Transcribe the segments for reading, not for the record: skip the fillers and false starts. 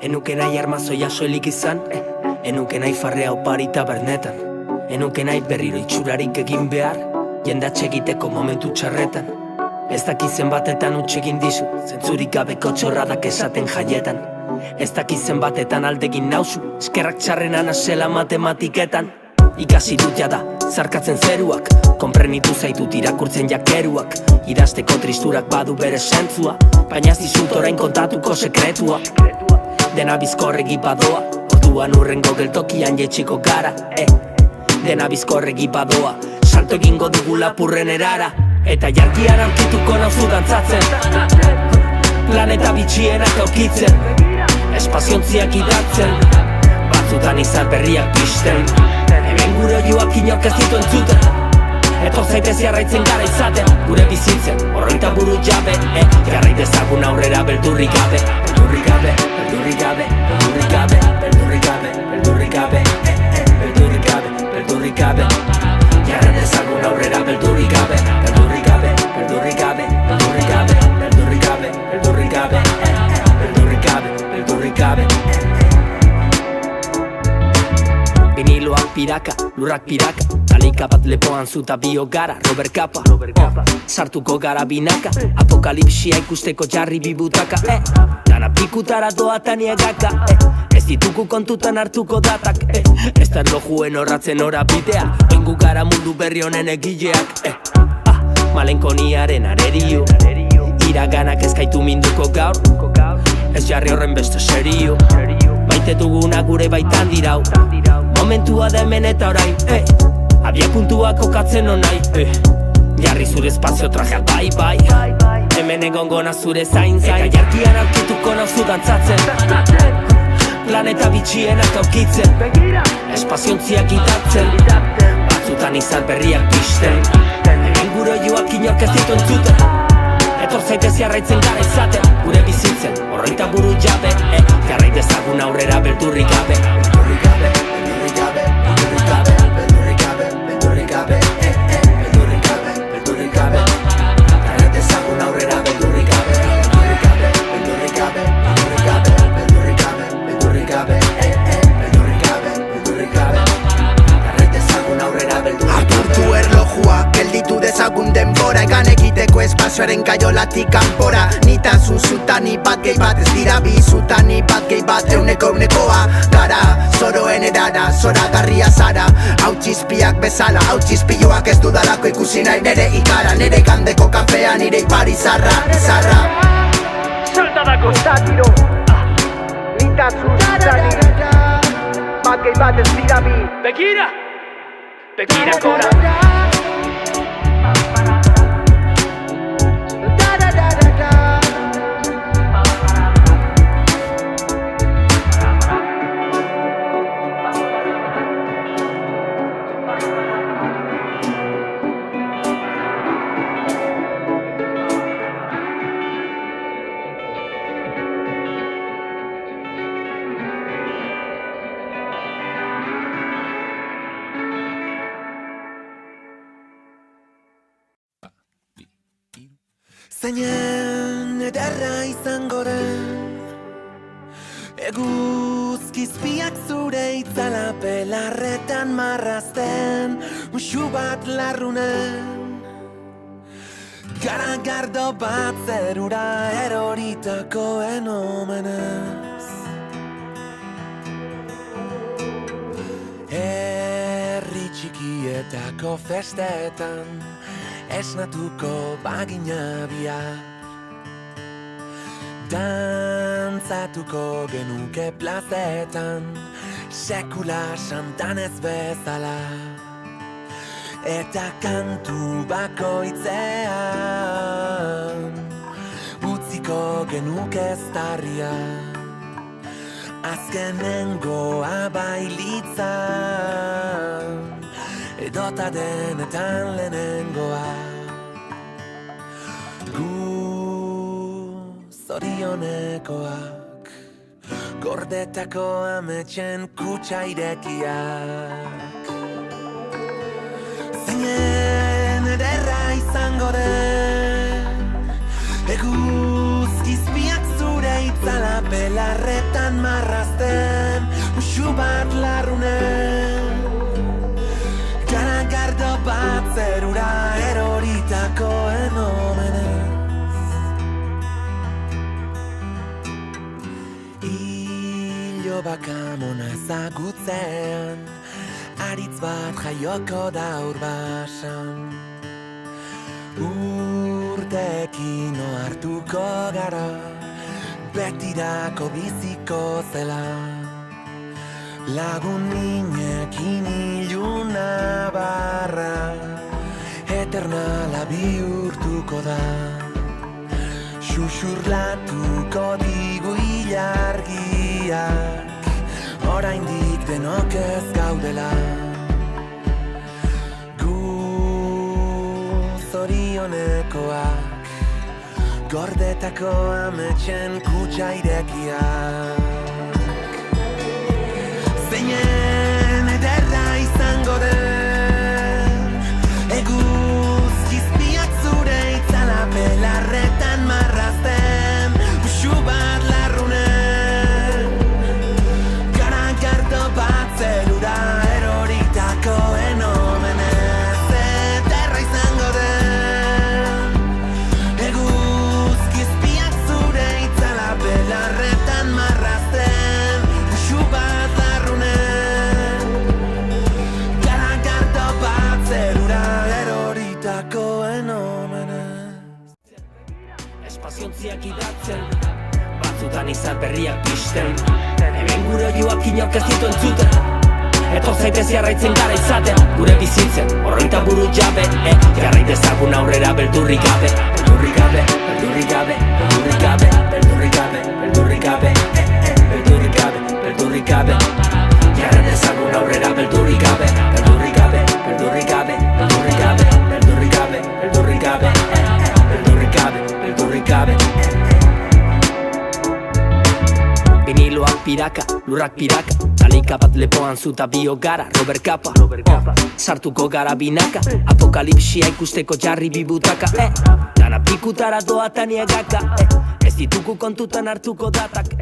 Enuke nahi armazoia soilik izan, enuke nahi farrea oparita bernetan, enuke nahi berriro itxurarik egin behar, jendatxe egiteko momentu txarretan. Ez dakizen batetan utxegin dizu, zentzurik gabeko txorradak esaten jaietan. Ez dakizen batetan aldegin nauzu, eskerrak txarrenan asela matematiketan. Ikasi dut jada, zarkatzen zeruak, konprenitu zaitut irakurtzen jakeruak. Idazteko tristurak badu bere sentzua, baina ez dizut orain kontatuko sekretuak. Dena bizkorregi badoa, orduan urrengo geltokian jetxiko gara, Dena bizkorregi badoa, salto egingo dugu lapurren erara. Eta jarkian aurkituko nauzu dantzatzen, planeta bitxienak aurkitzen, espaziontziak idatzen, batzutan izar berriak pizten. Hemen gure oioak inork ez ditu entzuten, etor zaitez jarraitzen gara izaten, gure bizitzen, horreita buru jabe, jarrait ezagun aurrera beldurrik gabe, beldurrik gabe, beldurrik gabe, beldurrik gabe, beldurrik gabe, beldurrik gabe, beldurrik gabe, beldurrik gabe, jarrait ezagun aurrera beldurrik gabe, beldurrik gabe, beldurrik gabe, beldurrik gabe, beldurrik gabe, beldurrik gabe, beldurrik gabe, beldurrik gabe. Viniloak piraka, lurrak piraka, talika bat lepoan zuta bio gara, Robert Capa, sartuko gara binaka, apokalipsia ikusteko jarri bibutaka, Dana pikutara doatan iegaka, ez dituku kontutan hartuko datak, ez da erlojuen horratzen horabidea, oingu gara mundu berri honen egileak, malenkoniaren arerio, iraganak ezkaitu minduko gaur, ez jarri horren beste serio, baite duguna gure baitan dirau, momentua da hemen eta orain, abiapuntua kokatzen onai, jarri zure espazio trajeak bai, hemen egongona zure zain, eta jarkian aurkituko nauzu dantzatzen, planeta bitxienak aurkitzen, espaziontziak idatzen, batzutan izar berriak pizten, hemen gure oioak inork ez ditu entzuten, etor zaitez jarraitzen gara izaten, gure bizitzen, horreita buru jabe, jarrait ezagun aurrera beldurrik gabe, beldurrik gabe, beldurrik gabe, beldurrik gabe, beldurrik gabe, beldurrik gabe, beldurrik gabe, beldurrik gabe, jarrait ezagun aurrera beldurrik gabe, beldurrik gabe, beldurrik gabe, beldurrik gabe, beldurrik gabe, beldurrik gabe, beldurrik gabe, beldurrik gabe, jarrait ezagun aurrera beldurrik gabe. Apurtu erlojua, gelditu dezagun denbora, egan egiteko espazioaren kaiolatik kanpora. Nita zuzutani bat gehi bat, ez dira bizutani bat gehi bat, eunekoa gara, zoroen erara, zoragarria zara, hautzizpiak bezala, hautzizpioak ez dudalako ikusi nahi nere ikara, nere gandeko kafea, nire ipari zarra, izarra. Soltadako zatiro, nita zuzutani bat gehi bat, ez dira bi. Begira, begira kora. Zainen ederra izango den, eguzkizpiak zure itzala pelarretan marrazten, musu bat larrunen, garagardo bat zerura eroritakoen omenez. Herri txikietako festetan esnatuko bagina biak, dantzatuko genuke plazetan, sekula santan ez bezala, eta kantu bakoitzean utziko genuke eztarria, azkenengoa bailitzan, edota denetan lehenengoa. Gu zorionekoak, gordetako ametxen kutsa irekiak. Zainen ederra izango den, eguzkizpiak zure itzala belarretan bakamona ezagutzen, aritz bat jaioko da urbasan. Urtekin ohartuko gara, betirako biziko zela. Lagun ninekin iluna barra, eternala bihurtuko da. Xuxurlatuko digu ilargiak, oraindik denok ez gaudela. Gu zorionekoak, gordetako ametxen kutxa irekiak. Zeinen ederra izango den, eguzkizpiak zure itzala belarretan marrazten, usu bat larrunen, garagardo bat zelura eroritakoen omenez. Ederra izango den, eguzkizpiak zure itzala belarretan marrazten, usu bat larrunen, garagardo bat zelura eroritakoen omenez. Espaziontziak idatzen, batzutan izan berriak pisten. Hemen gure joak inok ez ditu entzuten. Etor zaitez jarraitzen gara izaten, gure bizitzen, horreita buru jabe. Jarrait ezagun aurrera beldurrik gabe, beldurrik gabe, beldurrik gabe, beldurrik gabe, beldurrik gabe, beldurrik gabe, beldurrik gabe, beldurrik gabe. Jarrait ezagun aurrera beldurrik gabe, beldurrik gabe, beldurrik gabe, beldurrik gabe, beldurrik gabe, beldurrik gabe, beldurrik gabe, beldurrik gabe. Viniloak piraka, lurrak piraka, talika bat lepoan zuta bio gara, Robert Capa. Sartuko gara binaka, apokalipsia ikusteko jarri bibutaka. Dana pikutara doatan iegaka, ez dituku kontutan hartuko datak.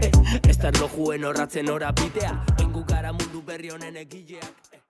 Ez da erlojuen horratzen ora bidea, oingu gara mundu berri honen egileak.